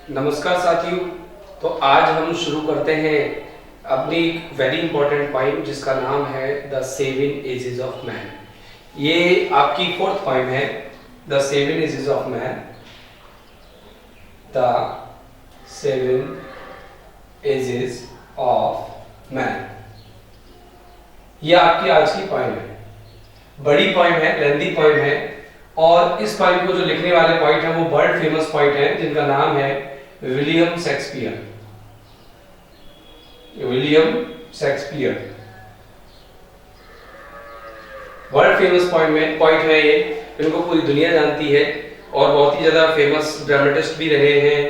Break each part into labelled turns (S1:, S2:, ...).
S1: नमस्कार साथियों। तो आज हम शुरू करते हैं अपनी वेरी इंपॉर्टेंट पॉइंट जिसका नाम है the seven ages of man. ये आपकी फोर्थ पॉइंट है, the seven ages of man. The seven ages of man, ये आपकी आज की पॉइंट है। बड़ी पॉइंट है, लेंथी पॉइंट है, और इस पॉइंट को जो लिखने वाले पॉइंट है वो वर्ल्ड फेमस पॉइंट है जिनका नाम है William Shakespeare. William Shakespeare world famous point है ये, इनको पूरी दुनिया जानती है और बहुत ही ज्यादा फेमस ड्रामेटिस्ट भी रहे हैं,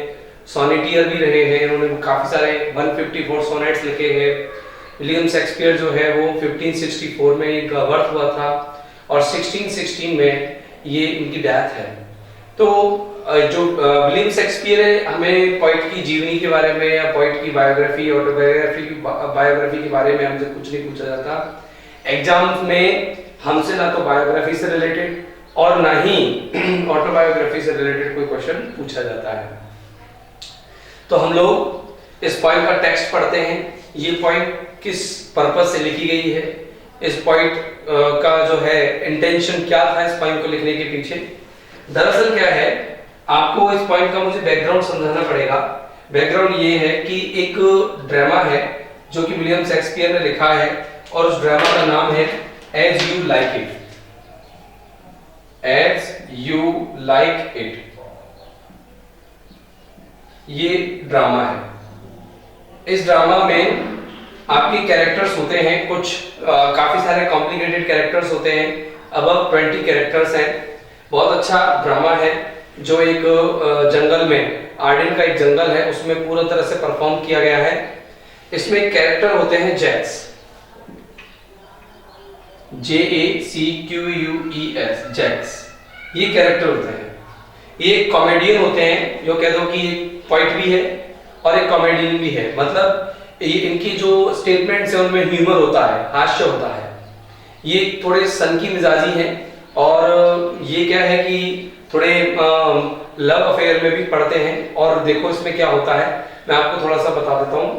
S1: सोनेटियर भी रहे हैं। उन्होंने काफी सारे 154 सोनेट्स लिखे हैं। विलियम शेक्सपियर जो है वो 1564 में इनका बर्थ हुआ था और 1616 में ये इनकी डेथ है। तो जो विलियम शेक्सपियर है, हमें पोइट की जीवनी के बारे में या पोइट की बायोग्राफी, बायोग्राफी के बारे में हमसे कुछ नहीं पूछा जाता। एग्जाम्स में हमसे ना तो बायोग्राफी से रिलेटेड और ना ही ऑटोबायोग्राफी से रिलेटेड कोई क्वेश्चन पूछा जाता है। तो हम लोग इस पॉइंट का टेक्स्ट पढ़ते हैं। ये पॉइंट किस पर्पस से लिखी गई है, इस पॉइंट का जो है इंटेंशन क्या था इस पॉइंट को लिखने के पीछे। दरअसल क्या है, आपको इस पॉइंट का मुझे बैकग्राउंड समझाना पड़ेगा। बैकग्राउंड ये है कि एक ड्रामा है जो कि विलियम शेक्सपियर ने लिखा है और उस ड्रामा का नाम है as you like it. As you like it, ये ड्रामा है। इस ड्रामा में आपके कैरेक्टर्स होते हैं कुछ काफी सारे कॉम्प्लिकेटेड कैरेक्टर्स होते हैं, अबव 20 कैरेक्टर्स हैं। बहुत अच्छा ड्रामा है जो एक जंगल में, आर्डेन का एक जंगल है, उसमें पूरा तरह से परफॉर्म किया गया है। इसमें कैरेक्टर होते हैं जैक्स, JACQUES, जैक्स। ये कैरेक्टर होते हैं। ये कॉमेडियन होते हैं, जो कह दो कि पोइट भी है और एक कॉमेडियन भी है। मतलब इनकी जो स्टेटमेंट्स है उनमें ह्यूमर होता है, हास्य होता है। ये थोड़े सनकी मिजाजी हैं और ये क्या है कि थोड़े लव अफेयर में भी पढ़ते हैं। और देखो इसमें क्या होता है, मैं आपको थोड़ा सा बता देता हूँ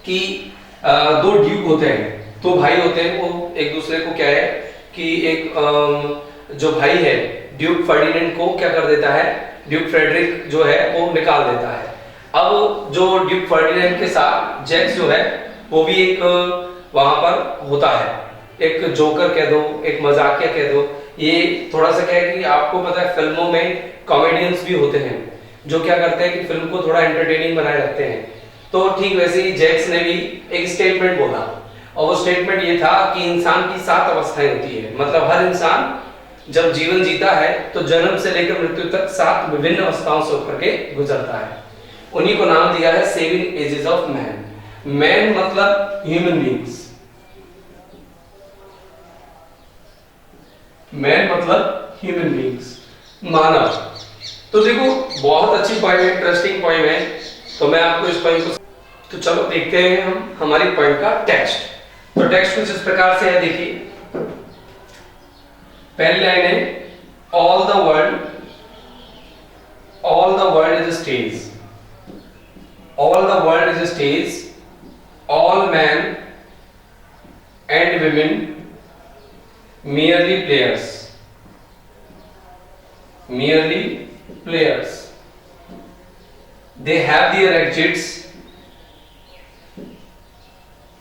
S1: कि दो ड्यूक होते हैं, दो भाई होते हैं। वो एक दूसरे को क्या है कि एक जो भाई है ड्यूक फर्डिनेंड को क्या कर देता है, ड्यूक फ्रेडरिक जो है वो निकाल देता है। अब जो ड्यूक फर्डिनेंड के साथ जैक्स जो है वो भी एक वहां पर होता है, एक जोकर कह दो, एक मजाकिया कह दो। ये थोड़ा सा क्या है कि आपको पता है फिल्मों में कॉमेडियंस भी होते हैं जो क्या करते हैं कि फिल्म को थोड़ा एंटरटेनिंग बनाए रखते हैं। तो ठीक वैसे ही जैक्स ने भी एक स्टेटमेंट बोला और वो स्टेटमेंट ये था कि इंसान की 7 अवस्थाएं होती है। मतलब हर इंसान जब जीवन जीता है तो जन्म से लेकर मृत्यु तक 7 विभिन्न अवस्थाओं से होकर के गुजरता है। उन्हीं को नाम दिया है 7 एजेस ऑफ मैन। मैन मतलब ह्यूमन बींग्स, मैन मतलब ह्यूमन बींग्स, मानव। तो देखो बहुत अच्छी पॉइंट है, इंटरेस्टिंग पॉइंट है। तो मैं आपको इस पॉइंट को, तो चलो देखते हैं हम हमारी पॉइंट का टेक्स्ट। तो टेक्स्ट कुछ इस प्रकार से है, देखिए। पहली लाइन है all the world is a stage, all the world is a stage, all men and women merely players, merely players. They have their exits,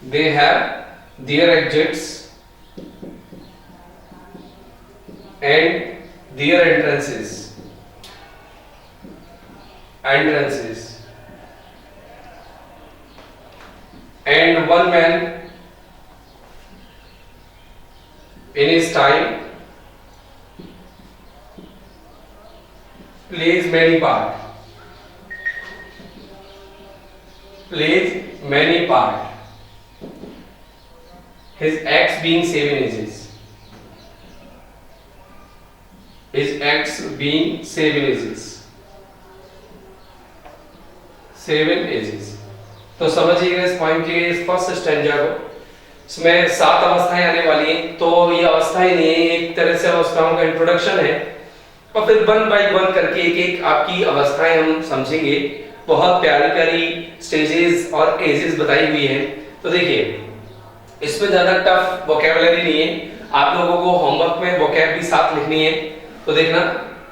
S1: they have their exits and their entrances, and one man in his time plays many part, his acts being 7 ages, his acts being 7 ages, 7 ages। तो समझिएगा इस point के इस first stanza को। इसमें 7 अवस्थाएं आने वाली हैं। तो ये अवस्थाएं नहीं है, एक तरह से अवस्थाओं का इंट्रोडक्शन है और फिर वन बाय वन करके एक एक आपकी अवस्थाएं हम समझेंगे। बहुत प्यारी प्यारी स्टेजेस और एजेस बताई हुई हैं। तो देखिए इसमें ज्यादा टफ वोकैबुलरी नहीं है, आप लोगों को होमवर्क में वोकैब भी साथ लिखनी है। तो देखना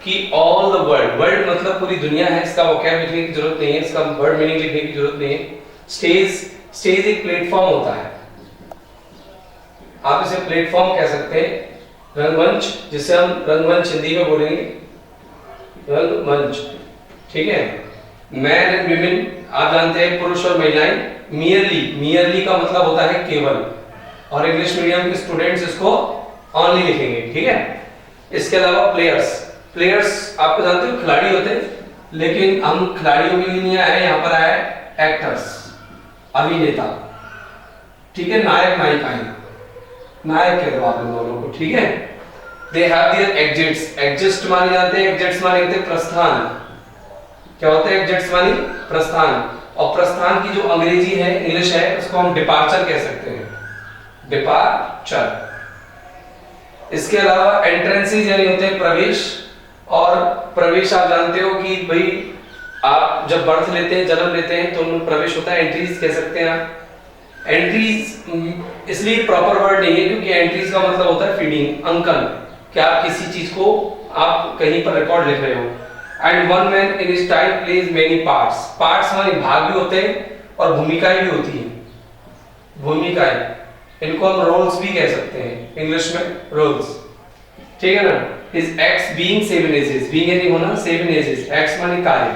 S1: कि ऑल द वर्ल्ड, वर्ल्ड मतलब पूरी दुनिया है, इसका वोकैब लिखने की जरूरत नहीं है, इसका वर्ड मीनिंग लिखने की जरूरत नहीं है। स्टेज एक प्लेटफॉर्म होता है, आप इसे प्लेटफॉर्म कह सकते हैं, रंगमंच जिसे हम रंगमंच हिंदी में बोलेंगे रंगमंच, ठीक है। मैन एंड विमेन आप जानते हैं पुरुष और महिलाएं। मियरली का मतलब होता है केवल, और इंग्लिश मीडियम के स्टूडेंट्स इसको ओनली लिखेंगे, ठीक है। इसके अलावा प्लेयर्स आपको जानते हो खिलाड़ी होते हैं, लेकिन हम खिलाड़ियों के लिए नहीं आए, यहाँ पर आए एक्टर्स, अभिनेता, ठीक है। नायक नायिकाएं, नायक कह दो आप इन दोनों को, ठीक है। दे हैव देयर एग्जिस्ट माने जाते हैं, एग्जिट्स माने जाते हैं प्रस्थान। क्या होता है एग्जिट्स माने प्रस्थान, और प्रस्थान की जो अंग्रेजी है इंग्लिश है उसको हम डिपार्चर कह सकते हैं, डिपार्चर। इसके अलावा एंट्रेंसेस यानी होते हैं प्रवेश, और प्रवेश आप जानते हो कि भाई आप जब बर्थ लेते हैं, जन्म लेते हैं तो उनमें प्रवेश होता है, एंट्रीज कह सकते हैं आप। एंट्रीज इसलिए प्रॉपर वर्ड नहीं है क्योंकि एंट्रीज का मतलब होता है फीडिंग, अंकन, कि आप किसी चीज को आप कहीं पर रिकॉर्ड लिख रहे हो। And one man in his time plays many parts माने भाग भी होते हैं और भूमिकाएं भी होती हैं। भूमिकाएं, इनको हम रोल्स भी कह सकते हैं इंग्लिश में, रोल्स, ठीक है ना। His acts being 7 ages, being यानी होना, 7 एजेस, एक्ट्स माने कार्य।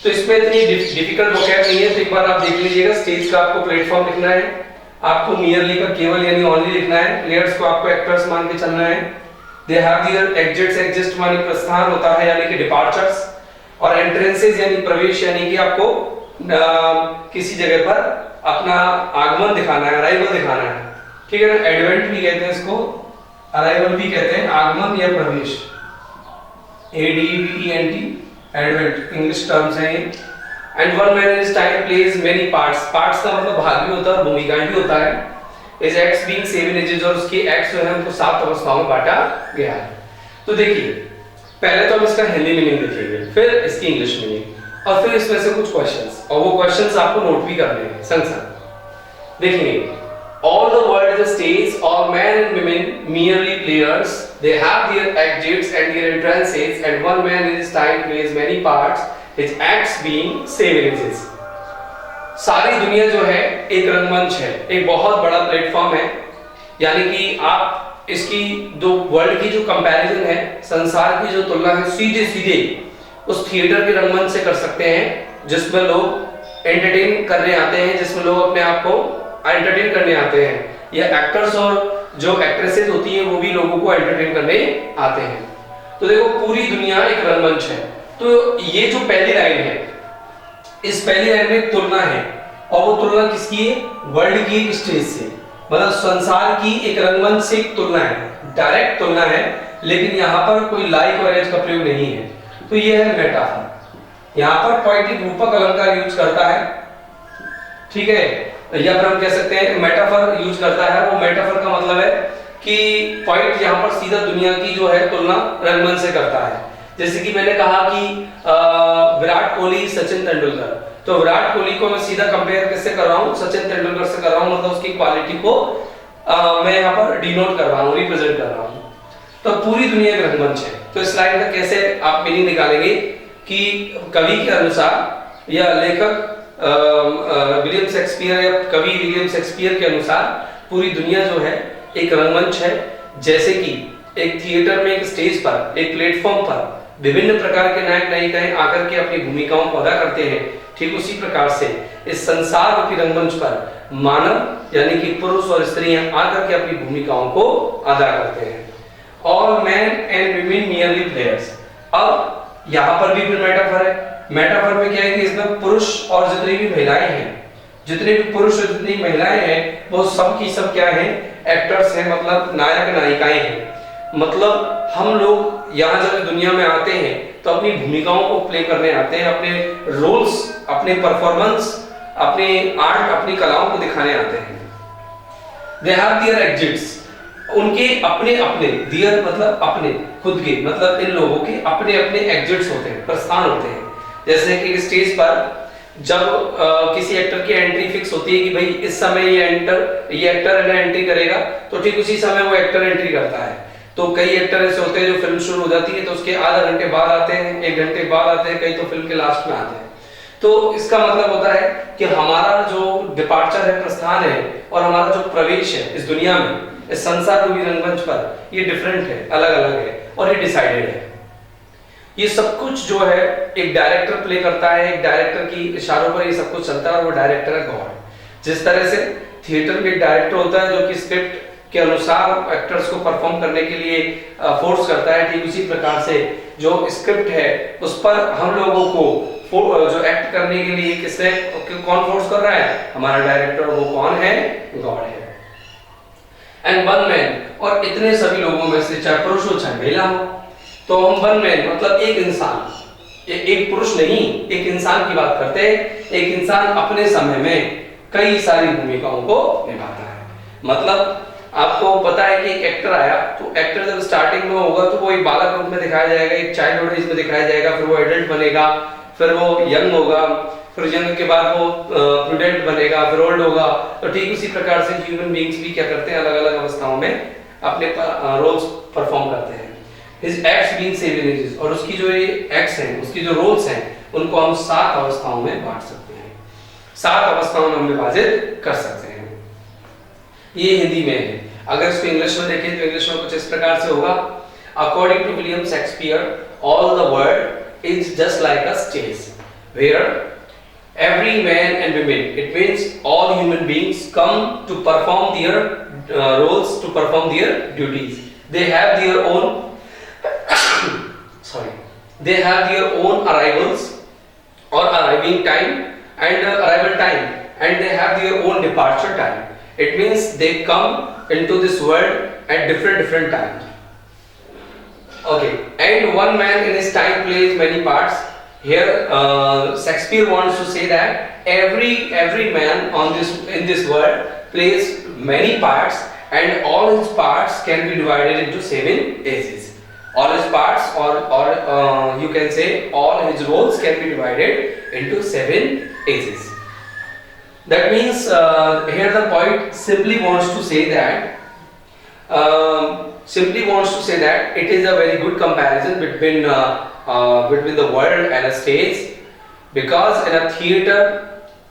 S1: तो इसमें इतनी डिफिकल्ट वोकैब नहीं है, तो एक बार आप देख लीजिएगा। स्टेज का आपको प्लेटफॉर्म लिखना है, आपको मियरली का केवल यानी ओनली लिखना है, प्लेयर्स को आपको एक्टर्स मान के चलना है। They have their exits, exist माने प्रस्थान होता है यानी कि डिपार्चर्स, और एंट्रेंसेस यानी प्रवेश यानी कि आपको किसी जगह पर अपना आगमन दिखाना है, अराइवल दिखाना है, ठीक है ना। एडवेंट भी कहते हैं इसको, अराइवल भी कहते हैं, आगमन या प्रवेश, ADVENT, एडवेंट इंग्लिश टर्म्स हैं ये। And one man in his time plays many parts का मतलब भाग भी होता है और भूमिकाएं भी होता है। इज एक्ट्स बीइंग 7 एजेस, और उसके एक्ट्स जो है उनको 7 अवस्थाओं में बांटा गया है। तो देखिए पहले तो हम इसका हिंदी मीनिंग लिखेंगे, फिर इसकी इंग्लिश मीनिंग, और फिर इसमें से कुछ क्वेश्चंस, और वो क्वेश्चंस आपको नोट भी करने हैं संग संग। देखिए all the world is a stage, all men and women merely players, they have their exits and their entrances, and one man in his time plays many parts, his acts being 7 ages। सारी दुनिया जो है एक रंगमंच है, एक बहुत बड़ा प्लेटफॉर्म है, यानी कि आप इसकी दो वर्ल्ड की जो कंपैरिजन है, संसार की जो तुलना है, सीधे सीधे उस थिएटर के रंगमंच से कर सकते हैं जिसमें लोग एंटरटेन करने आते हैं, जिसमें लोग अपने आप को एंटरटेन करने आते हैं, या एक्टर्स और जो एक्ट्रेसेस होती हैं वो भी लोगों को एंटरटेन करने आते हैं। तो देखो पूरी दुनिया एक रंगमंच है। तो ये जो पहली लाइन है, इस पहली लाइन में तुलना है, और वो तुलना किसकी है? वर्ल्ड की स्टेज से, मतलब संसार की एक रंगमंच से एक तुलना है, डायरेक्ट तुलना है, लेकिन यहाँ पर कोई लाइक और एज का प्रयोग नहीं है। तो ये है मेटाफर। यहाँ पर पोएटिक रूपक अलंकार यूज करता है, ठीक है, या फिर हम कह सकते हैं मेटाफर यूज करता है। वो मेटाफर का मतलब है कि पॉइंट यहाँ पर सीधा दुनिया की जो है तुलना रंगमंच से करता है। जैसे कि मैंने कहा कि विराट कोहली सचिन तेंदुलकर, तो विराट कोहली को मैं सीधा कंपेयर किससे कर रहा हूँ? सचिन तेंदुलकर से कर रहा हूँ, मतलब उसकी क्वालिटी को मैं यहाँ पर डिनोट कर रहा हूँ, रिप्रेजेंट कर रहा हूँ। तो पूरी दुनिया एक रंगमंच है। तो इस लाइन का कैसे आप मीनिंग निकालेंगे कि कवि के अनुसार या लेखक विलियम शेक्सपियर या कवि विलियम शेक्सपियर के अनुसार पूरी दुनिया जो है एक रंगमंच है। जैसे कि एक थिएटर में, एक स्टेज पर, एक प्लेटफॉर्म पर विभिन्न प्रकार के नायक नायिकाएं आकर के अपनी भूमिकाओं को अदा करते हैं, ठीक उसी प्रकार से इस संसार रूपी रंगमंच पर मानव यानी कि पुरुष और स्त्रियां आकर के अपनी भूमिकाओं को अदा करते हैं। All man and women merely players. अब यहाँ पर भी फिर मेटाफर है। मेटाफर में क्या है कि इसमें पुरुष और जितनी भी महिलाएं हैं, जितने भी पुरुष और जितनी महिलाएं हैं, वो सब की सब क्या है? एक्टर्स हैं, मतलब नायक नायिकाएं हैं। मतलब हम लोग यहाँ जब दुनिया में आते हैं तो अपनी भूमिकाओं को प्ले करने आते हैं, अपने रोल्स, अपने परफॉर्मेंस, अपने आर्ट, अपनी कलाओं को दिखाने आते हैं। They have their exits. उनके अपने अपने, दियर मतलब अपने, खुद के मतलब इन लोगों के अपने अपने एग्जिट्स होते हैं, प्रस्थान होते हैं। जैसे कि स्टेज पर जब किसी एक्टर की एंट्री फिक्स होती है कि भाई इस समय ये एक्टर है ना एंट्री करेगा, तो ठीक उसी समय वो एक्टर एंट्री करता है। तो कई एक्टर ऐसे होते हैं जो फिल्म शुरू हो जाती है तो उसके आधा घंटे बाद आते हैं, 1 घंटे बाद आते हैं, कई तो फिल्म के लास्ट में आते हैं। तो इसका मतलब होता है कि हमारा जो डिपार्चर है, प्रस्थान है, और हमारा जो प्रवेश है इस दुनिया में, इस संसार रूपी रंगमंच पर, ये डिफरेंट है, अलग अलग है, और ये डिसाइडेड है। ये सब कुछ जो है एक डायरेक्टर प्ले करता है, एक डायरेक्टर की इशारों पर ये सब कुछ चलता है, और वो डायरेक्टर है गॉड। जिस तरह से थिएटर में एक डायरेक्टर होता है जो कि स्क्रिप्ट के अनुसार एक्टर्स को परफॉर्म करने के लिए फोर्स करता है, ठीक उसी प्रकार से जो स्क्रिप्ट है उस पर हम लोगों को जो एक्ट करने के लिए किसने कौन फोर्स कर रहा है? हमारा डायरेक्टर। वो कौन है? गॉड है। एंड वन मैन, और इतने सभी लोगों में से चाहे पुरुष हो चाहे महिला हो, तो हम वन मैन मतलब एक इंसान, एक पुरुष नहीं, एक इंसान की बात करते हैं। एक इंसान अपने समय में कई सारी भूमिकाओं को निभाता है। मतलब आपको पता है कि एक एक्टर आया, तो एक्टर जब स्टार्टिंग में होगा तो वो एक बालक रूप में दिखाया जाएगा, एक चाइल्डहुड एज में दिखाया जाएगा, फिर वो एडल्ट बनेगा, फिर वो यंग होगा, फिर यंग के बाद वो प्रूडेंट बनेगा, फिर ओल्ड होगा। तो ठीक उसी प्रकार से ह्यूमन बीइंग्स भी क्या करते हैं, अलग अलग अवस्थाओं में अपने रोल्स परफॉर्म करते हैं। हिज एक्ट्स बीइंग 7 एजेस, और उसकी जो ये एक्ट्स हैं, उसकी जो रोल्स हैं, उनको हम 7 अवस्थाओं में बांट सकते हैं, 7 अवस्थाओं में हम विभाजित कर सकते हैं। ये हिंदी में है। अगर इसको इंग्लिश में देखें तो इंग्लिश में कुछ इस प्रकार से होगा, according to William Shakespeare, all the world is just like a stage where every man and women, it means all human beings, come to perform their roles, to perform their duties. They have their own they have their own arrivals or arriving time and arrival time, and they have their own departure time. It means they come into this world at different times. Okay, and one man in his time plays many parts. Here Shakespeare wants to say that every man in this world plays many parts, and all his parts can be divided into 7 ages. All his parts, or you can say all his roles can be divided into 7 ages. That means here the poet simply wants to say that it is a very good comparison between the world and a stage, because in a theater,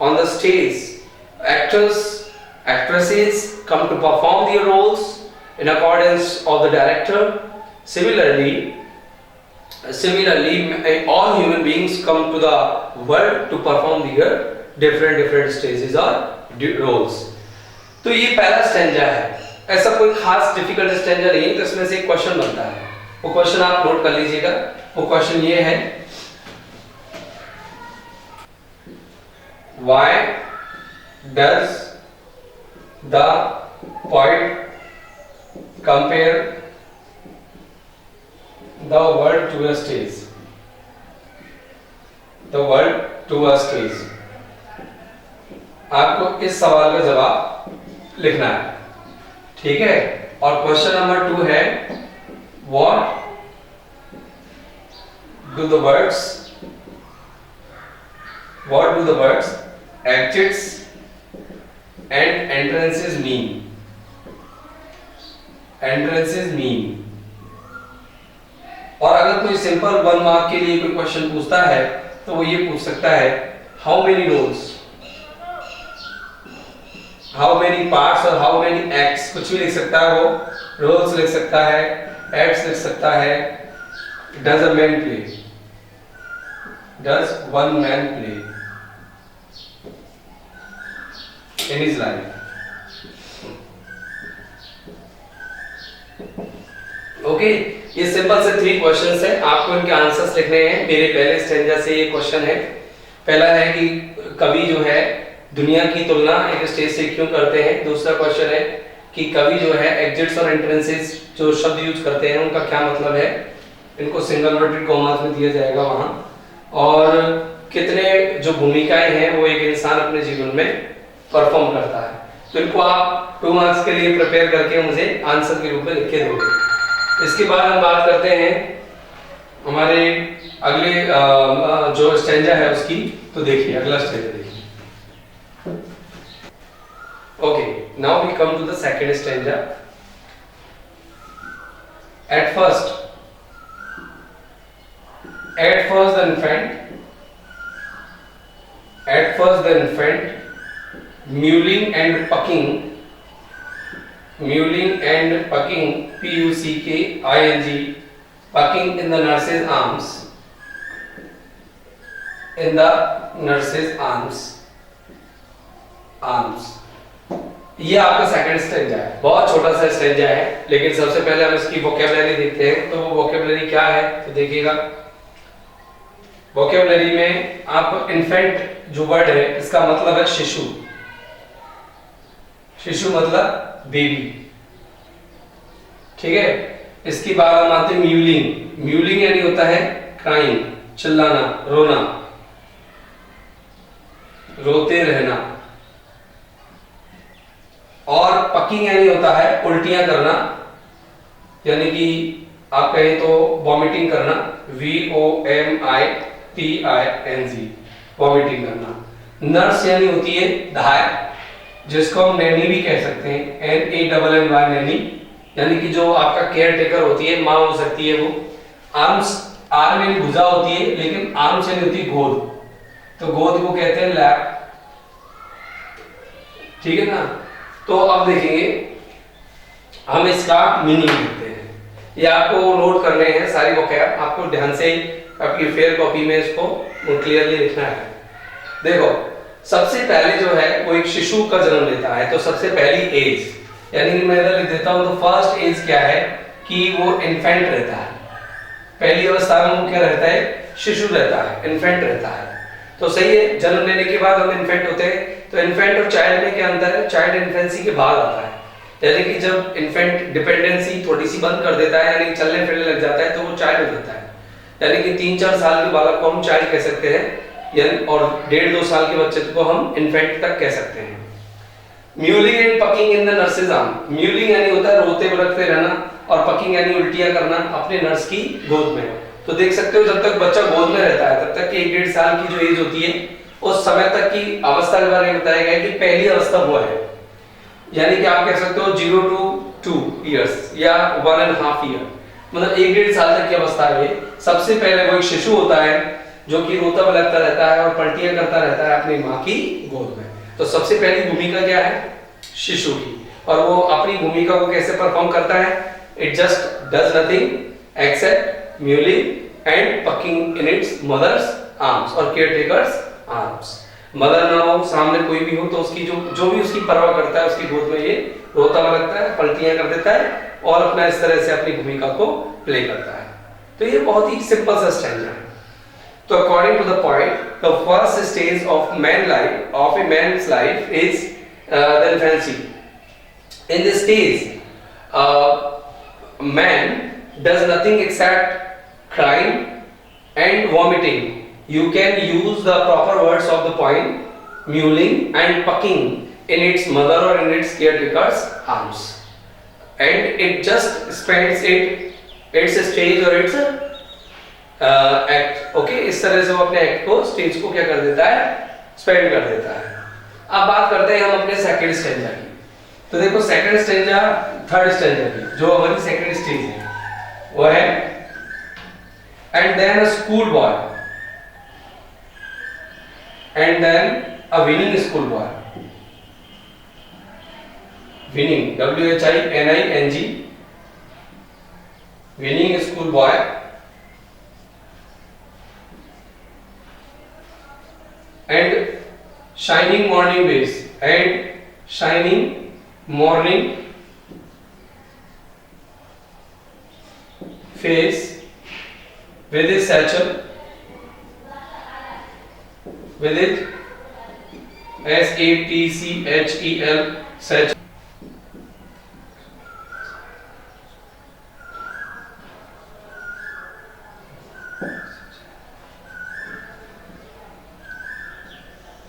S1: on the stage, actresses come to perform their roles in accordance of the director. Similarly, all human beings come to the world to perform their different stages or roles. तो ये पहला stanza है। ऐसा कोई खास difficult stanza नहीं है, तो इसमें से एक क्वेश्चन बनता है। वो क्वेश्चन आप नोट कर लीजिएगा। वो क्वेश्चन ये है, why does the poet compare the world to a stage? The world to a stage. आपको इस सवाल का जवाब लिखना है, ठीक है। और क्वेश्चन नंबर 2 है, what do the words exits and entrances mean? Entrances mean. और अगर कोई सिंपल 1 मार्क के लिए कोई क्वेश्चन पूछता है तो वो ये पूछ सकता है, how many roles, how many parts और how many acts, कुछ भी लिख सकता है वो, roles लिख सकता है, acts लिख सकता है, does a man play, does one man play in his life? Okay, ये सिंपल से 3 क्वेश्चंस हैं, आपको इनके आंसर्स लिखने हैं। मेरे पहले स्टैंजा से ये क्वेश्चन है। पहला है कि कवि जो है दुनिया की तुलना एक स्टेज से क्यों करते हैं। दूसरा क्वेश्चन है कि कवि जो है एग्जिट्स और एंट्रेंसेस जो शब्द यूज करते हैं उनका क्या मतलब है, इनको सिंगल इन्वर्टेड कॉमास में दिया जाएगा वहां। और कितने जो भूमिकाएं हैं वो एक इंसान अपने जीवन में परफॉर्म करता है। तो इनको आप 2 मार्क्स के लिए प्रिपेयर करके मुझे आंसर के रूप में लिख के दोगे। इसके बाद हम बात करते हैं हमारे अगले जो स्टैंजा है उसकी। तो देखिए अगला स्टैंजा देखिए। Okay, now we come to the second stanza. At first the infant mewling and pucking, P-U-C-K-I-N-G, pucking in the nurse's arms, ये आपका सेकंड स्टेंजा है। बहुत छोटा सा स्टेंजा है, लेकिन सबसे पहले हम इसकी वोकैबुलरी देखते हैं। तो वो वोकैबुलरी क्या है तो देखिएगा। वोकैबुलरी में आप इन्फेंट जो वर्ड है इसका मतलब है शिशु। शिशु मतलब बेबी, ठीक है। इसके बाद हम आते हैं म्यूलिंग। म्यूलिंग यानी होता है क्राइंग, चिल्लाना, रोना, रोते रहना। और पकिंग यानी होता है उल्टियां करना, यानी कि आप कहें तो वॉमिटिंग करना, VOMITING, वॉमिटिंग करना। नर्स यानी होती है धाय, जिसको हम नैनी भी कह सकते हैं, NANNY, नैनी, यानी कि जो आपका केयर टेकर होती है, माँ हो सकती है वो। आर्म्स, आर्म यानी भुजा होती है, लेकिन आर्म्स यानी होती है गोद, तो गोद को कहते हैं लैप, ठीक है ना। तो अब देखेंगे हम इसका मीनिंग लिखते हैं। ये आपको नोट करने हैं सारी वोकैब, आपको ध्यान से आपकी फेयर कॉपी में इसको क्लियरली लिखना है। देखो सबसे पहले जो है वो एक शिशु का जन्म लेता है, तो सबसे पहली एज, यानी कि मैं इधर लिख देता हूं तो फर्स्ट एज क्या है कि वो इन्फेंट रहता है। पहली अवस्था में वो क्या रहता है, शिशु रहता है, इन्फेंट रहता है। तो सही है, जन्म लेने के बाद हम इन्फेंट होते हैं। तो इन्फेंट और चाइल्ड में क्या अंतर है, चाइल्ड इन्फेंसी के बाद आता है, यानी कि जब इन्फेंट डिपेंडेंसी थोड़ी सी बंद कर देता है, यानी चलने फिरने लग जाता है, तो वो चाइल्ड हो जाता है। यानी कि 3-4 साल के बालक को हम चाइल्ड कह सकते हैं, यानी और 1.5-2 साल के बच्चे को हम इन्फेंट तक कह सकते हैं। Mewling and puking in the nurses arm. Mewling यानी होता है रोते बिलखते रहना, और पकिंग यानी उल्टियां करना अपने नर्स की गोद में। तो देख सकते हो जब तक बच्चा गोद में रहता है तब तक कि 1-1.5 साल की जो एज होती है उस समय तक की अवस्था के बारे में बताया गया कि पहली अवस्था वो है, यानी कि आप कह सकते हो 0 to 2 years या 1.5 year, मतलब 1-1.5 साल तक की अवस्था है। सबसे पहले वो एक शिशु होता है जो कि रोता बिलखता रहता है और पलटियां करता रहता है अपनी माँ की गोद में। तो सबसे पहली भूमिका क्या है, शिशु की, और वो अपनी भूमिका को कैसे परफॉर्म करता है, it just does nothing except mewling and puking in its mother's arms और केयरटेकर्स आर्म्स। मदर ना हो, सामने कोई भी हो, तो उसकी जो भी उसकी परवाह करता है उसकी गोद में ये रोता बिलखता है, पलटियां कर देता है और अपना इस तरह से अपनी भूमिका को प्ले करता है। तो ये बहुत ही सिंपल सा स्टैंजा है। तो according to the point, the first stage of a man's life is the infancy. In this stage, man does nothing except crying and vomiting. You can use the proper words of the point, mewling and pucking in its mother or in its caretaker's arms, and it just spends its stage or its act. Okay, इस तरह से वो अपने act को, stage को क्या कर देता है, स्पेंड कर देता है। अब बात करते हैं हम अपने सेकंड स्टेंजा की। तो देखो सेकंड स्टेंजा थर्ड स्टेंजा की जो हमारी सेकंड स्टेज है वो है and then a school boy and then a whining school boy. Whining, WHINING, whining school boy and shining morning face with his satchel, with it SATCHEL, satchel,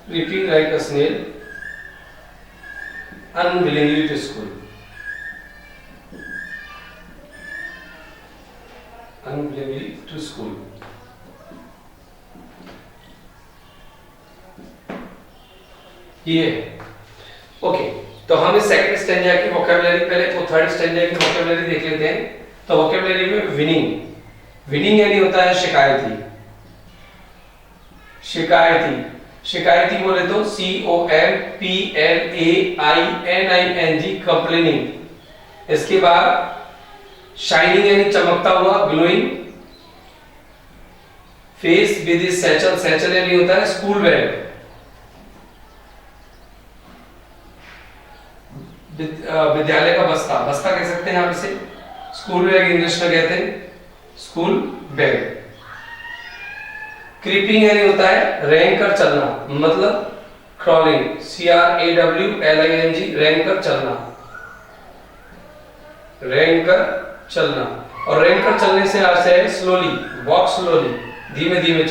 S1: leaping like a snail, unwillingly to school. Unwillingly to school. ये okay तो हम इस second stanza की vocabulary पहले तो third stanza की vocabulary देख लेते हैं। तो वोकैबुलरी में विनिंग यानी होता है शिकायती। शिकायती बोले तो COMPLAINING कंप्लेनिंग। इसके बाद शाइनिंग यानी चमकता हुआ, ग्लोइंग। फेस विद सैचल यानी होता है स्कूल बैग। विद्यालय का बस्ता कह सकते हैं आप इसे। स्कूल बैग इंग्लिश में कहते हैं स्कूल बैग। क्रीपिंग यानी होता है रेंग कर चलना, मतलब क्रॉलिंग, CRAWLING, रेंग कर चलना। और रेंग कर चलने से अर्थ है स्लोली, वॉक स्लोली, धीमे धीमे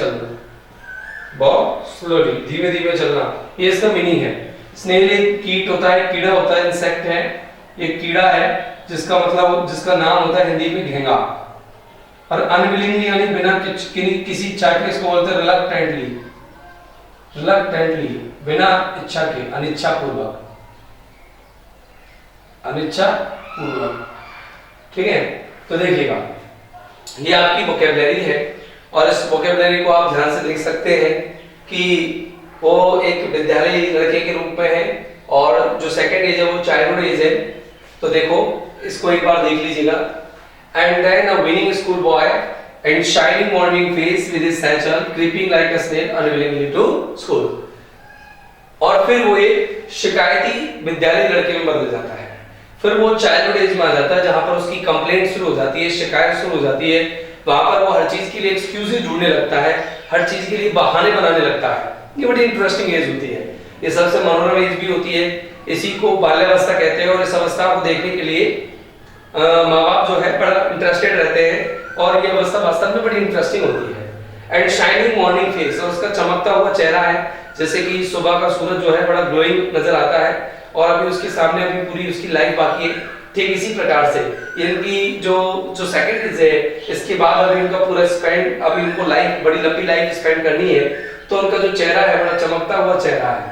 S1: चलना। ये इसका मीनिंग है। स्नेल एक कीट होता है, कीड़ा होता है, इंसेक्ट है। ये कीड़ा है जिसका नाम होता है हिंदी में घेंगा। और अनविलिंगली यानी बिना किसी इच्छा के, इसको बोलते हैं रिलक्टेंटली, बिना इच्छा के, अनिच्छापूर्वक। ठीक है, तो देखिएगा ये आपकी वोकैबुलरी है और इस वोकैबुलरी को आप ध्यान से देख सकते हैं कि वो एक विद्यालय लड़के के रूप में है और जो सेकंड एज है वो चाइल्डहुड एज है। तो देखो इसको एक बार देख लीजिएगा। And then a whining school boy and shining morning face with his satchel creeping like a snail unwillingly to school. और फिर वो एक शिकायती विद्यालय लड़के में बदल जाता है। फिर वो चाइल्डहुड एज में आ जाता है जहां पर उसकी कंप्लेंट शुरू हो जाती है, शिकायत शुरू हो जाती है। वहां पर वो हर चीज के लिए एक्सक्यूजेस ढूंढने लगता है, हर चीज के लिए बहाने बनाने लगता है। ये बड़ी इंटरेस्टिंग एज होती है, ये सबसे मनोरम एज भी होती है। इसी को बाल्यावस्था कहते हैं और इस अवस्था को देखने के लिए माँ बाप जो है बड़ा इंटरेस्टेड रहते हैं और ये अवस्था वास्तव में बड़ी इंटरेस्टिंग होती है। एंड शाइनिंग मॉर्निंग फेस, और उसका चमकता हुआ चेहरा है, जैसे कि सुबह का सूरज जो है बड़ा ग्लोइंग नजर आता है और अभी उसके सामने अभी पूरी उसकी लाइफ बाकी है। ठीक इसी प्रकार से इनकी जो सेकंड एज है, इसके बाद अभी इनका पूरा स्पेंड, अभी इनको लाइफ, बड़ी लंबी लाइफ स्पेंड करनी है। तो उनका जो चेहरा है बड़ा चमकता हुआ चेहरा है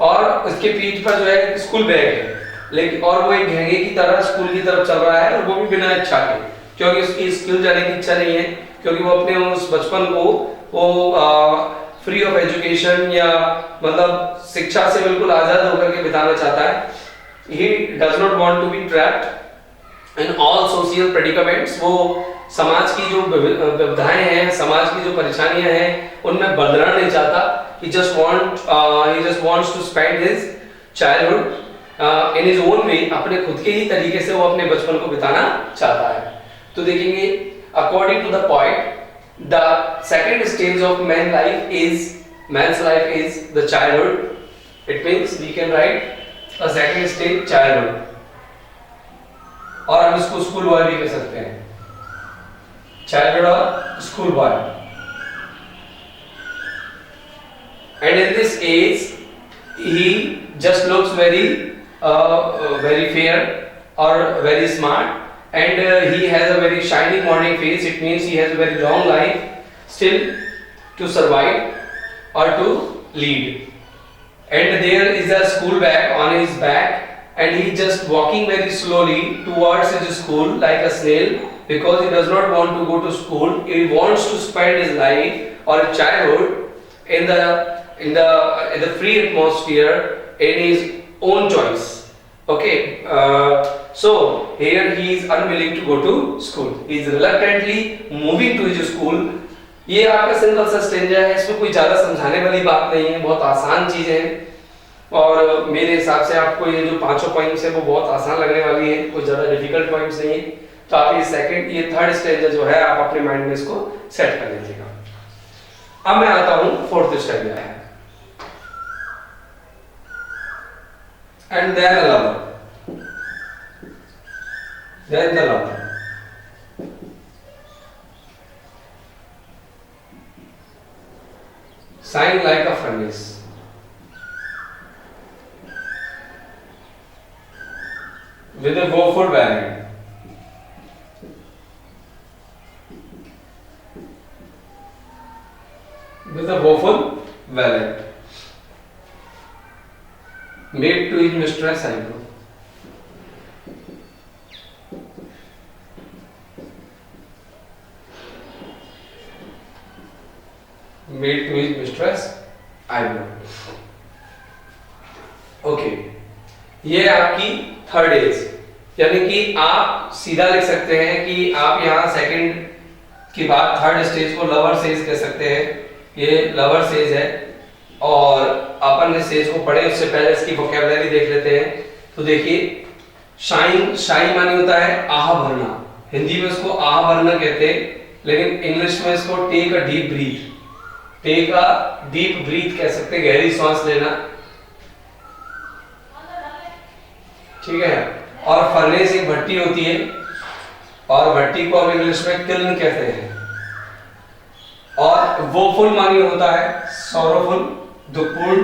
S1: और उसके पीठ पर जो है स्कूल बैग है, लेकिन और वो एक घेंगे की तरह स्कूल की तरफ चल रहा है और वो भी बिना इच्छा के, क्योंकि उसकी स्कूल जाने की इच्छा नहीं है, क्योंकि वो अपने उस बचपन को वो फ्री ऑफ एजुकेशन या मतलब शिक्षा से बिल्कुल आजाद होकर के बिताना चाहता है। He does not want to be trapped in all social predicaments। वो समाज की जो विविधताएं हैं, समाज की जो परेशानियां हैं, उनमें बंधना नहीं चाहता। He just wants to spend his childhood in his own way, अपने खुद के ही तरीके से वो अपने बचपन को बिताना चाहता है। तो देखेंगे according to the poet, the second stage of man's life is the childhood। It means we can write a second stage childhood, और हम इसको स्कूल बॉय भी कह सकते हैं, चाइल्डहुड और school boy. And in this age he just looks very fair or very smart, and he has a very shining morning face। It means he has a very long life still to survive or to lead। And there is a school bag on his back and he just walking very slowly towards his school like a snail, because he does not want to go to school. He wants to spend his life or childhood in the free atmosphere in his own choice। Okay, so here he is unwilling to go to school, he is reluctantly moving to his school। ये आपका simple सा stanza है, इसमें कोई ज्यादा समझाने वाली बात नहीं है, बहुत आसान चीज है और मेरे हिसाब से आपको ये जो पांचों पॉइंट्स है वो बहुत आसान लगने वाली है, कोई ज्यादा डिफिकल्ट पॉइंट्स नहीं है। तो आप ये थर्ड स्टेंजा जो है आप अपने माइंड में इसको सेट कर लीजिएगा। अब मैं आता हूं फोर्थ स्टेंजा है, and then the lover। Shine like a furnace। with a woeful ballad. With a woeful ballad. Made to his mistress eyebrow. Made to his mistress eyebrow. Okay, ये आपकी थर्ड एज, यानी कि आप सीधा लिख सकते हैं कि आप यहाँ सेकंड के बाद थर्ड स्टेज को लवर सेज कह सकते हैं। ये लवर सेज है और अपन इस स्टेज को पढ़े उससे पहले इसकी वोकैबुलरी देख लेते हैं। तो देखिए, शाइन, शाइन माने होता है आह भरना, हिंदी में इसको आह भरना कहते हैं, लेकिन इंग्लिश में इसको take a deep breath, take a deep breath कह सकते हैं, गहरी सांस लेना, ठीक है। और फर्नेस एक भट्टी होती है और भट्टी को हम इंग्लिश में किल्न कहते हैं। और वोफुल मानी होता है सॉरोफुल, दुखपूर्ण,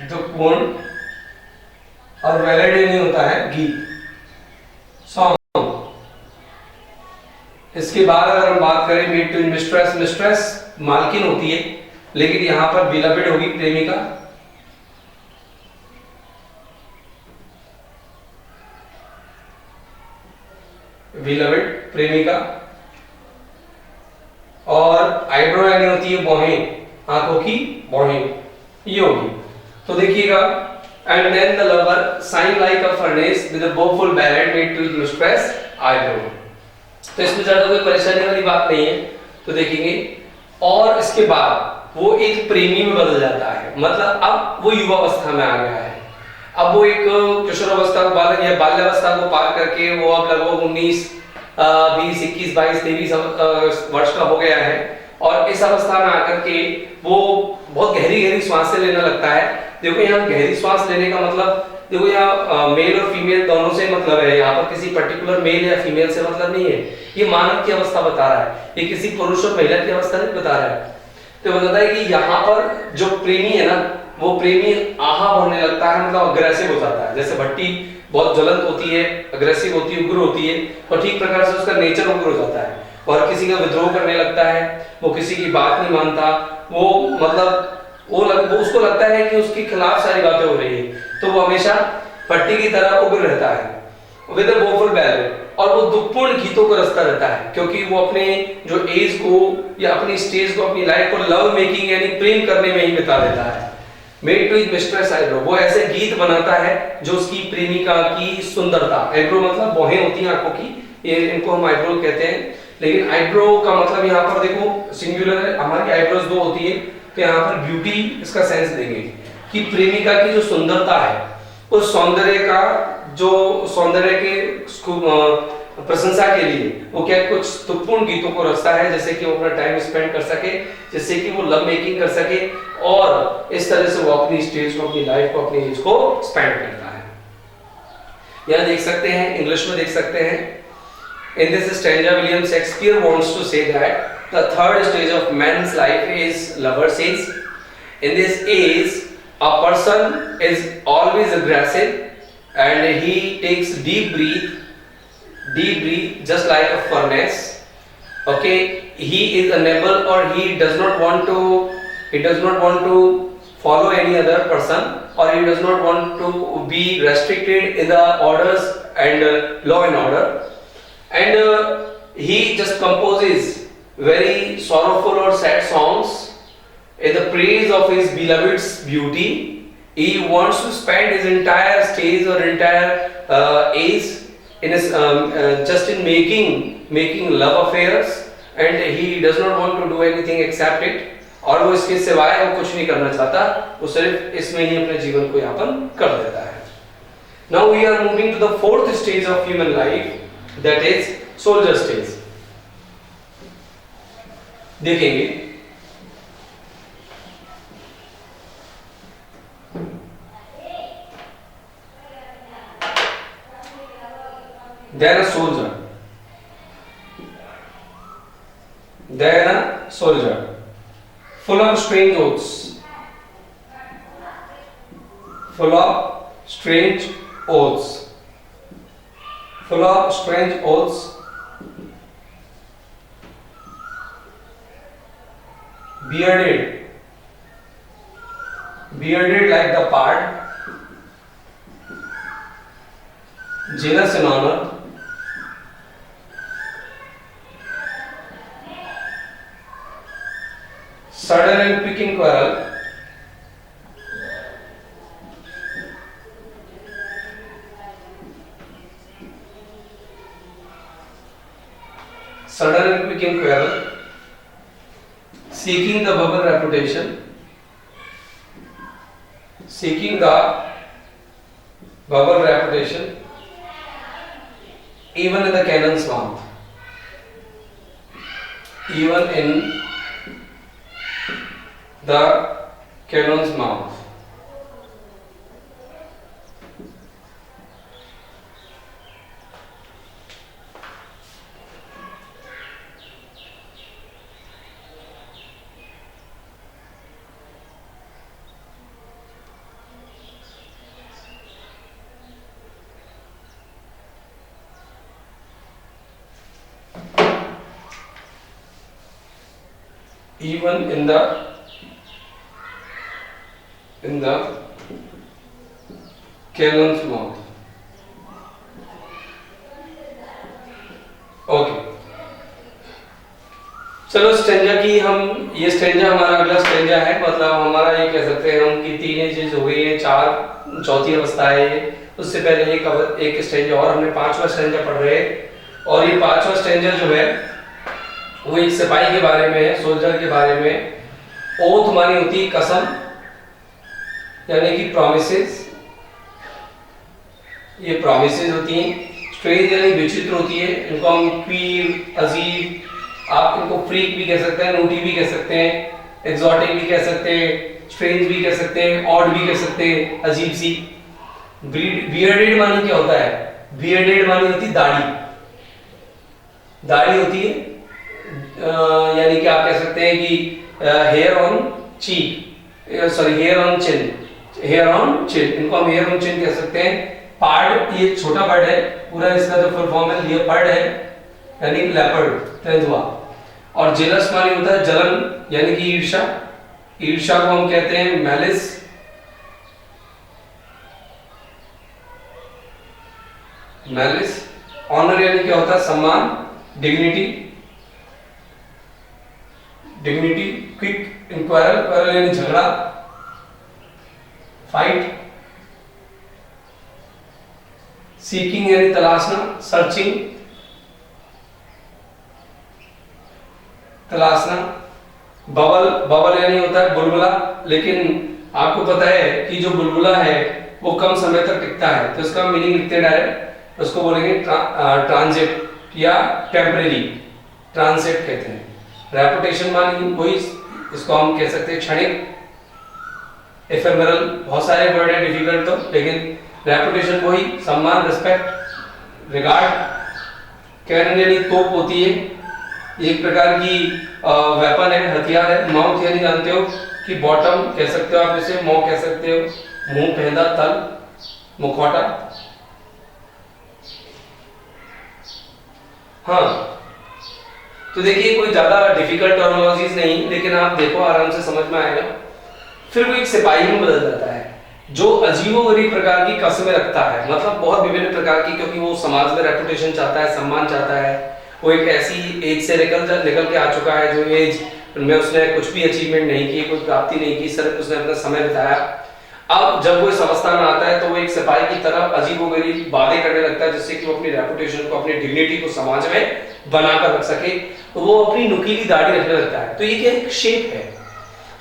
S1: दुखपूर्ण, और वेलेडी होता है गीत, सॉन्ग। इसके बाद अगर हम बात करें मेड टू मिस्ट्रेस, मिस्ट्रेस मालकिन होती है, लेकिन यहां पर बिलवेड होगी प्रेमिका, बिलवेड प्रेमिका। और आईब्रो यानी होती है बौहें, आंखों की बौहें, ये होगी। तो देखिएगा, and then the lover sighing like a furnace with a woeful ballad made to mistress eyebrow. तो इसमें ज्यादा कोई परेशानी वाली बात नहीं है। तो देखेंगे, और इसके बाद वो एक प्रेमी में बदल जाता है, मतलब अब वो युवावस्था में आ गया है। अब वो एक किशोरावस्था को बालक या बाल्यावस्था को पार करके वो अब लगभग 19, 20, 21, 22, 23 वर्ष का हो गया है। और इस अवस्था में आकर के वो बहुत गहरी गहरी सांसें लेने लगता है। देखो यहाँ गहरी सांस लेने का मतलब, देखो यहाँ मेल और फीमेल दोनों से मतलब है, यहाँ पर किसी पर्टिकुलर मेल या फीमेल से मतलब नहीं है। ये मानव की अवस्था बता रहा है, ये किसी पुरुष और महिला की अवस्था नहीं बता रहा है। तो बताता है कि यहाँ पर जो प्रेमी है ना, वो प्रेमी आहा भरने लगता है, मतलब अग्रेसिव हो जाता है। जैसे भट्टी बहुत ज्वलंत होती है, अग्रेसिव होती है, उग्र होती है, और ठीक प्रकार से उसका नेचर उग्र हो जाता है और किसी का विद्रोह करने लगता है, वो किसी की बात नहीं मानता, वो मतलब वो उसको लगता है कि उसके खिलाफ सारी बातें हो रही है, तो वो हमेशा भट्टी की तरह उग्र रहता है विद अ वोफुल बैलेट। और वो दुखपूर्ण गीतों को रचता रहता है, क्योंकि वो अपने जो एज को या अपनी स्टेज को, अपनी लाइफ को लव मेकिंग यानी प्रेम करने में ही बिता देता है। Made to his mistress eyebrow, वो ऐसे गीत बनाता है जो उसकी प्रेमिका की सुंदरता, आईब्रो मतलब बौहें होती हैं आंखों की, ये इनको हम आईब्रो कहते हैं। लेकिन आईब्रो का मतलब यहाँ पर देखो सिंगुलर है, हमारी आईब्रोज दो होती है, तो यहाँ पर ब्यूटी इसका सेंस देंगे कि प्रेमिका की जो सुंदरता है, उस सौंदर्य का जो सौंदर्य के प्रशंसा के लिए वो क्या कुछ तुकपूर्ण गीतों को रचता है, जैसे कि वो अपना टाइम स्पेंड कर सके, जिससे कि वो लव मेकिंग कर सके, और इस तरह से वो अपनी स्टेज को, अपनी लाइफ को, अपनी एज को स्पेंड करता है। यह देख सकते हैं, इंग्लिश में देख सकते हैं। In this stanza, William Shakespeare wants to say that the third stage of man's life is lover's age. In this age, a person is always aggressive and he takes deep breath, just like a furnace. Okay, he is unable or he does not want to follow any other person, or he does not want to be restricted in the orders and law and order. And he just composes very sorrowful or sad songs in the praise of his beloved's beauty. He wants to spend his entire stage or entire age in his just in making love affairs, and he does not want to do anything except it. और वो इसके सिवाय वो कुछ नहीं करना चाहता, वो सिर्फ इसमें ही अपने जीवन को यापन कर देता है। Now we are moving to the fourth stage of human life, that is soldier stage. देखेंगे, then a soldier full of strange oaths, full of strange oaths, full of strange oaths, bearded, bearded like the pard, jealous in honor, sudden and quick in quarrel, sudden and quick in quarrel, seeking the bubble reputation, seeking the bubble reputation, even in the cannon's mouth, even in the cannon's mouth. Even in the cannon's mouth. Okay, चलो stanza की हम ये stanza हमारा अगला stanza है, मतलब हमारा ये कह सकते हैं हम कि 3 एजेस हो गई है, 4 चौथी अवस्था है ये। उससे पहले एक स्टेंजा और हमने 5वां स्टेंजा पढ़ रहे हैं, और ये 5वां स्टेंजा जो है वो एक सिपाही के बारे में है, सोल्जर के बारे में। ओथ मानी होती है कसम, यानी कि प्रॉमिसेस, ये प्रॉमिसेस होती हैं। स्ट्रेंज यानी विचित्र होती है, इनको हम क्वीर, अजीब, आप इनको फ्रीक भी कह सकते हैं, नोटी भी कह सकते हैं, एक्सोटिक भी कह सकते हैं, स्ट्रेंज भी कह सकते हैं, ऑड भी कह सकते हैं, अजीब सी। बियर्डेड मानी क्या होता है? बियर्डेड मानी होती है दाढ़ी, दाढ़ी होती है, यानी कि आप कह सकते हैं कि hair on cheek, sorry hair on chin, hair on chin, इनको हम हेयर ऑन चिन कह सकते हैं। पार्ड ये छोटा बर्ड है, पूरा इसका जो फुल फॉर्म है लियोपार्ड है, यानी कि लेपर्ड, तेंदुआ। और जेलस मानी होता है जलन, यानी कि ईर्ष्या, ईर्ष्या को हम कहते हैं मैलिस। मैलिस। ऑनर यानी क्या होता है? सम्मान, डिग्निटी, डिग्निटी। क्विक इंक्वायरल, क्वायरल यानी झगड़ा, फाइट। सीकिंग यानी तलाशना, सर्चिंग, तलाशना। बबल, बबल यानी होता है बुलबुला, लेकिन आपको पता है कि जो बुलबुला है वो कम समय तक टिकता है, तो इसका मीनिंग लिखते हैं डायरेक्ट, उसको बोलेंगे ट्रांजिट या टेम्परेरी, ट्रांजिट कहते हैं। रेपुटेशन मानी वही, इसको हम कह सकते हैं क्षणिक, एफेमरल, बहुत सारे वर्ड है डिफिकल्ट तो, लेकिन रेपुटेशन वही, सम्मान, रिस्पेक्ट, रिगार्ड। कैनन यानी तोप होती है, एक प्रकार की वेपन है, हथियार है। माउथ यानी जानते हो कि बॉटम कह सकते हो आप इसे, माउथ कह सकते हो, मुंह, पेंदा, तल, मुखौटा। हाँ, तो देखिए कोई ज्यादा डिफिकल्ट टर्मिनोलॉजीज नहीं, लेकिन आप देखो आराम से समझ में आएगा। फिर वो एक सिपाही में बदल जाता है जो अजीबोगरीब प्रकार की कस्में रखता है, मतलब बहुत विभिन्न प्रकार की, क्योंकि वो समाज में रेपुटेशन चाहता है, सम्मान चाहता है। वो एक ऐसी एज से निकल के आ चुका है जो एज में उसने कुछ भी अचीवमेंट नहीं की, कोई प्राप्ति नहीं की, सिर्फ उसने अपना समय बिताया। अब जब वो इस अवस्था में आता है तो वो एक सिपाही की तरफ अजीबोगरीब बातें करने लगता है, जिससे कि वो अपनी रेपुटेशन को, अपनी डिग्निटी को समाज में बनाकर रख सके। तो वो अपनी नुकीली दाढ़ी रखने लगता है। तो ये क्या एक शेप है?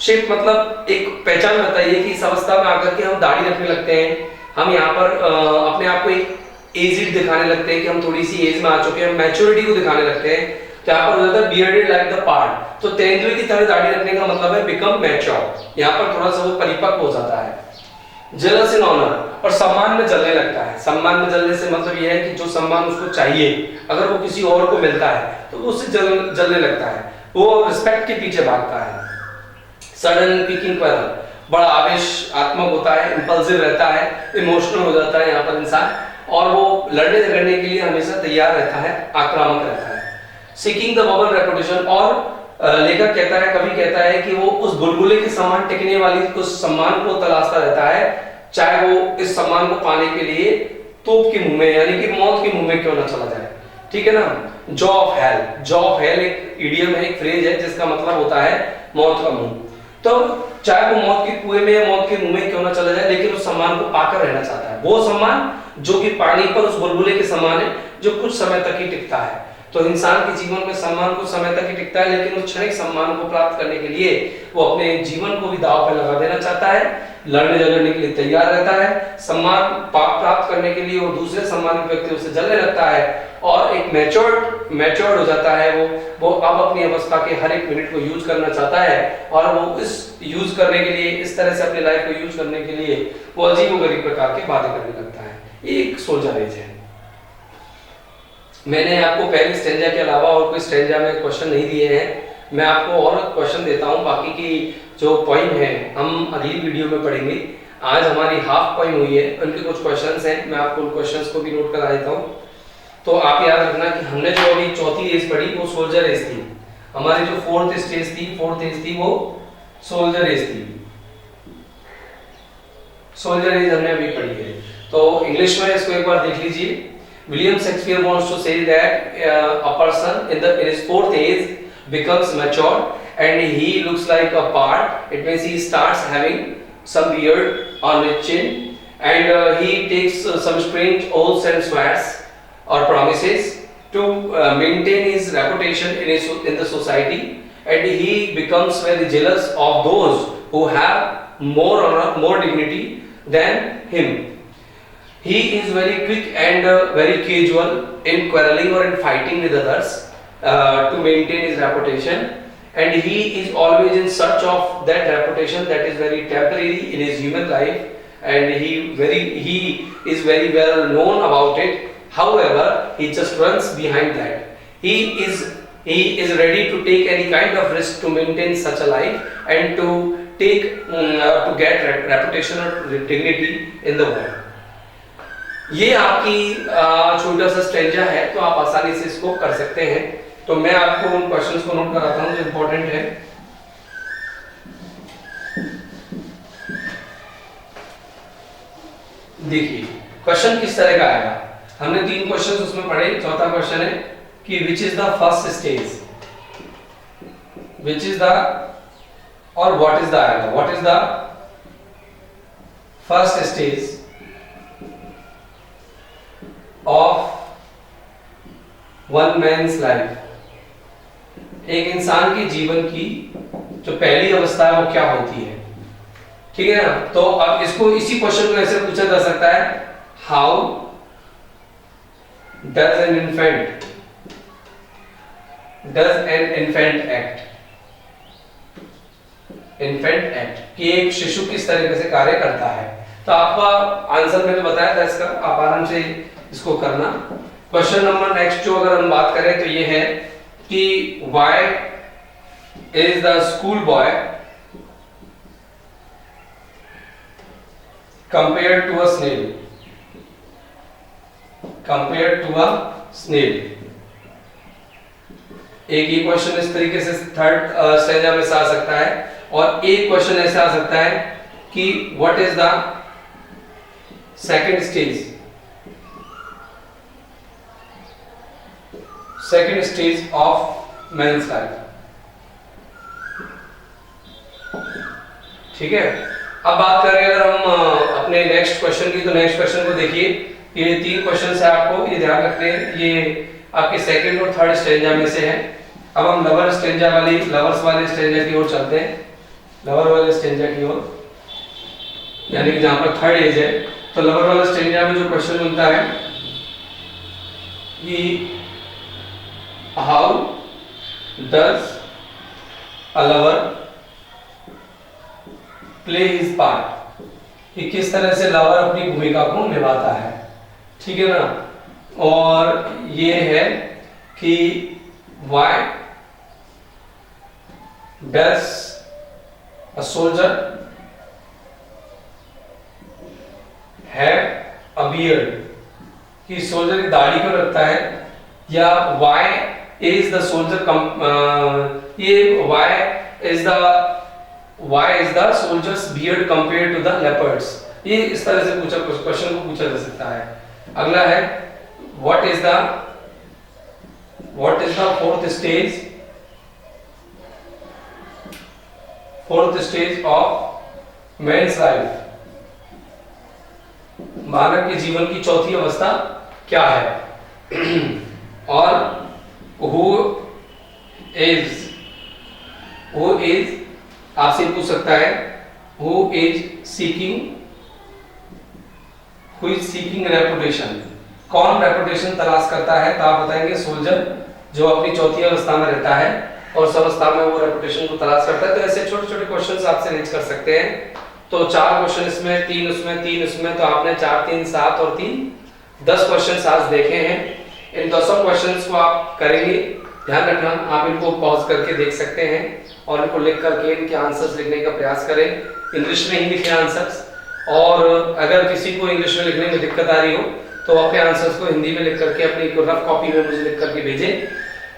S1: शेप मतलब एक पहचान बताइए कि इस अवस्था में आकर के हम दाढ़ी रखने लगते हैं, हम यहाँ पर अपने आप को एक एजिड दिखाने लगते हैं कि हम थोड़ी सी एज में आ चुके हैं, मैच्योरिटी को दिखाने लगते हैं। तो यहाँ पर हो जाता है बियर्डेड लाइक द पार्ट। तो तेंदुए की तरह दाढ़ी रखने का मतलब है बिकम मैच्योर, यहाँ पर थोड़ा सा वो परिपक्व हो जाता है। जेलस इन ऑनर, और सम्मान में जलने लगता है। सम्मान में जलने से मतलब यह है कि जो सम्मान उसको चाहिए अगर वो किसी और को मिलता है तो वो उससे जलने लगता है, वो रिस्पेक्ट के पीछे भागता है। सडन क्विक इंक्वायरल, बड़ा आवेशात्मक होता है, इंपल्सिव रहता है, इमोशनल हो जाता है यहाँ पर इंसान, और वो लड़ने झगड़ने के लिए हमेशा तैयार रहता है, आक्रामक रहता है। सीकिंग द बबल रेपुटेशन, और लेखक कहता है, कवि कहता है कि वो उस बुलबुले के समान टिकने वाली उस सम्मान को तलाशता रहता है, चाहे वो इस सम्मान को पाने के लिए तोप के मुंह में यानी कि मौत के मुंह में क्यों ना चला जाए। ठीक है ना। Jaw of hell, jaw of hell एक इडियम है, एक फ्रेज है जिसका मतलब होता है मौत का मुंह। तो चाहे वो मौत के कुएं में या मौत के मुंह में क्यों ना चला जाए, लेकिन उस सम्मान को पाकर रहना चाहता है। वो सम्मान जो कि पानी पर उस बुलबुले के समान है, जो कुछ समय तक ही टिकता है। तो इंसान के जीवन में सम्मान कुछ समय तक ही टिकता है, लेकिन उस क्षणिक सम्मान को प्राप्त करने के लिए वो अपने जीवन को भी दांव पर लगा देना चाहता है, लड़ने झगड़ने के लिए तैयार रहता है। सम्मान प्राप्त करने के लिए वो दूसरे सम्मानित व्यक्तियों से जलने लगता है, और एक मैच्योर्ड हो जाता है। वो अब अपनी अवस्था के हर एक मिनट को यूज करना चाहता है, और वो इस यूज करने के लिए, इस तरह से अपनी लाइफ को यूज करने के लिए वो अजीबोगरीब प्रकार के बातें करने लगता है। एक सोल्जर एज है। मैंने आपको पहली स्टेंजा के अलावा और कोई स्टेंजा में क्वेश्चन नहीं दिए हैं, मैं आपको और क्वेश्चन देता हूं। बाकी की जो पोइम है हम अगली वीडियो में पढ़ेंगे। आज हमारी हाफ पोइम हुई है, उनके कुछ क्वेश्चंस हैं, मैं आपको उन क्वेश्चंस को भी नोट करा देता हूं। तो आप याद रखना कि हमने जो अभी चौथी एज पढ़ी वो सोल्जर एज थी, हमारी जो फोर्थ एज थी वो सोल्जर एज थी। सोल्जर एज हमने अभी पढ़ी है। तो इंग्लिश में इसको एक बार देख लीजिए। William Shakespeare wants to say that a person in his fourth age becomes mature and he looks like a part. It means he starts having some beard on his chin, and he takes some strange oaths and swears or promises to maintain his reputation in the society, and he becomes very jealous of those who have more honor, more dignity than him. He is very quick and very casual in quarreling or in fighting with others to maintain his reputation, and he is always in search of that reputation that is very temporary in his human life, and he is very well known about it. However, he just runs behind that. He is ready to take any kind of risk to maintain such a life and to get reputation or dignity in the world. ये आपकी छोटा सा stanza है, तो आप आसानी से इसको कर सकते हैं। तो मैं आपको उन क्वेश्चंस को नोट कराता हूं जो इंपॉर्टेंट है। देखिए क्वेश्चन किस तरह का आएगा। हमने 3 क्वेश्चंस उसमें पढ़े। चौथा क्वेश्चन है कि which is the first stage, which is the और व्हाट इज द आएगा। What is the first stage of one man's life. एक इंसान के जीवन की जो पहली अवस्था है वो क्या होती है। ठीक है ना। तो अब इसको इसी क्वेश्चन को ऐसे पूछा जा सकता है, how does an infant act. Infant act कि एक शिशु किस तरीके से कार्य करता है। तो आपका आंसर मैंने बताया था इसका, आप आराम से इसको करना। क्वेश्चन नंबर नेक्स्ट जो अगर हम बात करें तो ये है कि why is the school boy compared to a snail. Compared to a snail. एक ये क्वेश्चन इस तरीके से थर्ड स्टेंजा में से आ सकता है, और एक क्वेश्चन ऐसा आ सकता है कि what is the second stage, second stage of men's life. ठीक है। अब बात करें अगर हम अपने नेक्स्ट क्वेश्चन की, तो नेक्स्ट क्वेश्चन को देखिए। ये 3 क्वेश्चन है, आपको ये ध्यान रखने हैं, ये आपके सेकंड और थर्ड स्टेंजा में से है। अब हम लवर्स वाले स्टेंजा की ओर चलते हैं। लवर वाले स्टेंजा की ओर, यानी कि जहां पर थर्ड एज है, तो लवर वाले स्टेंजा में जो क्वेश्चन मिलता है कि how does a lover play his part, कि किस तरह से लवर अपनी भूमिका को निभाता है। ठीक है ना। और ये है कि why does a soldier have a beard, कि सोल्जर दाढ़ी क्यों रखता है, या व्हाई इज द सोल्जर ये why is the soldier's beard compared to the leopard's, ये इस तरह से क्वेश्चन को पूछा जा सकता है। अगला है what is the fourth stage of man's life, मानव के जीवन की चौथी अवस्था क्या है। और हु इज आपसे पूछ सकता है हु इज सीकिंग रेपुटेशन, कौन रेपुटेशन तलाश करता है, तो आप बताएंगे सोल्जर जो अपनी चौथी अवस्था में रहता है और उस अवस्था में वो रेपुटेशन को तलाश करता है। तो ऐसे छोटे छोटे क्वेश्चंस आपसे रेज कर सकते हैं। तो 4 क्वेश्चन इसमें, 3 उसमें, 3 उसमें, तो आपने 4 3 7 और 3 10 क्वेश्चंस आज देखे हैं। इन 10 क्वेश्चंस को आप करेंगे, ध्यान रखना आप इनको पॉज करके देख सकते हैं और इनको लिख करके इनके आंसर्स लिखने का प्रयास करें। इंग्लिश में ही लिखें आंसर्स, और अगर किसी को इंग्लिश में लिखने में दिक्कत आ रही हो तो अपने आंसर्स को हिंदी में लिख करके अपनी रफ कॉपी में मुझे लिख करके भेजें।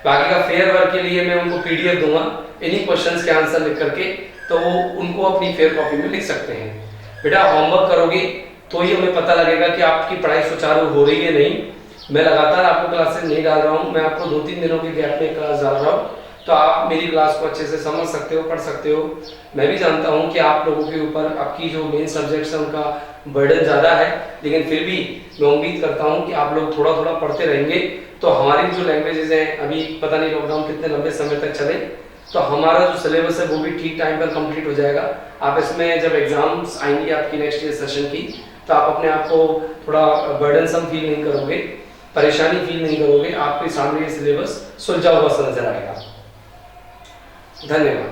S1: बाकी का फेयर वर्क के लिए मैं उनको पीडीएफ दूंगा इन्हीं क्वेश्चंस के आंसर लिख करके, तो वो उनको अपनी फेयर कॉपी में लिख सकते हैं। बेटा होमवर्क करोगे तो ही हमें पता लगेगा कि आपकी पढ़ाई सुचारू हो रही है नहीं। मैं लगातार आपको क्लासेस नहीं डाल रहा हूँ, मैं आपको 2-3 दिनों के गैप में क्लास डाल रहा हूँ, तो आप मेरी क्लास को अच्छे से समझ सकते हो, पढ़ सकते हो। मैं भी जानता हूँ कि आप लोगों के ऊपर आपकी जो मेन सब्जेक्ट्स है उनका बर्डन ज़्यादा है, लेकिन फिर भी मैं उम्मीद करता हूँ कि आप लोग थोड़ा थोड़ा पढ़ते रहेंगे तो हमारी जो लैंग्वेजेस हैं, अभी पता नहीं लॉकडाउन कितने लंबे समय तक चले, तो हमारा जो सिलेबस है वो भी ठीक टाइम पर कंप्लीट हो जाएगा। आप इसमें जब एग्जाम्स आएंगी आपकी नेक्स्ट ईयर सेशन की, तो आप अपने आप को थोड़ा बर्डनसम फील नहीं करोगे, परेशानी फील नहीं करोगे, आपके सामने ये सिलेबस सुलझा हुआ सा नजर आएगा। धन्यवाद।